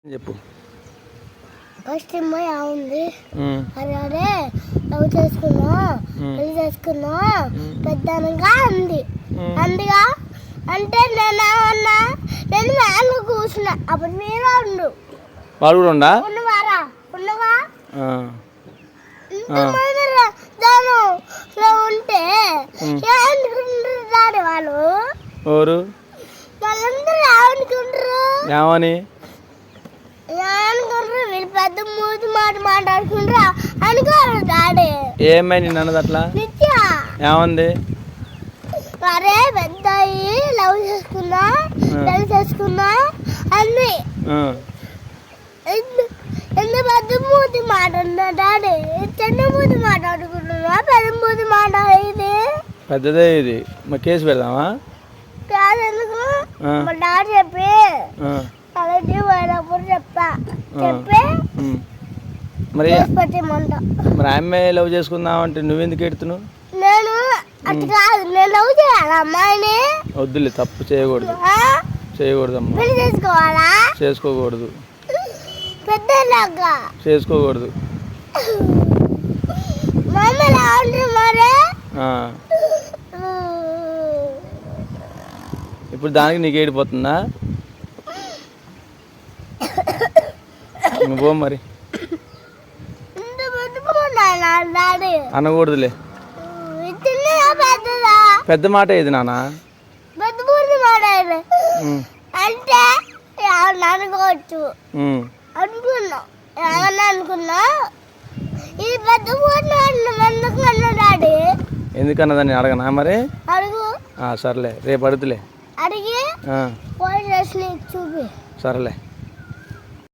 చెప్పు. ఫస్ట్ అమ్మాయి ఉంది అదే లవ్ చేసుకున్నా పెళ్లి చేసుకున్నా పెద్దనగా అంది అందుగా అంటే నేనేమన్నా నేను మేలు కూర్చున్నా అప్పుడు మీరు ఉండు వాడు కూడా ఉండా ఉన్నవారా ఉన్నవా దానిలో ఉంటే ఏమనుకుంటారు వాళ్ళు ఎవరు వాళ్ళందరూ ఏమనుకుంటారు ఏమని వీళ్ళు పెద్ద మూతి మాట మాట్లాడుకుంటారా అనుకోరు డాడీ ఏమై నిన్ను అన్నది అట్లా ఏమంది అరే పెద్ద లవ్ చేసుకున్నా పెళ్లి చేసుకున్నా అన్ని ఎంత పెద్ద మూతి మాట్లాడుతున్నా డాడీ చిన్న మూతి మాట్లాడుకుంటున్నా పెద్ద మూతి మాట్లాడేది పెద్దదే ఇది మరి కేసు పెడదామా కాదు ఎందుకు మా డాడీ చెప్పి అలాంటి పోయినప్పుడు చెప్పి మరి మరి అమ్మాయి లవ్ చేసుకుందాం అంటే నువ్వెందుకు ఎడుతున్నావు నేను అటు కాదు నేను లవ్ చేయాలి అమ్మాయిని వద్దులే తప్పు చేయకూడదు చేయకూడదమ్మా పెళ్లి చేసుకోవాలా చేసుకోకూడదు పెద్దలాగా చేసుకోకూడదు మమ్మీ లాంటి మరి ఇప్పుడు దానికి నీకు ఏడిపోతుందా పో మరి అనకూడదులే పెద్ద మాట ఏది నాన్న అంటే అనుకోవచ్చు అనుకున్నా ఏమన్నా అనుకున్నా ఇది పెద్ద డాడీ ఎందుకన్నదాన్ని అడగనా మరి అడుగు సర్లే రేపు అడుగుతులే అడిగి చూపి సరేలే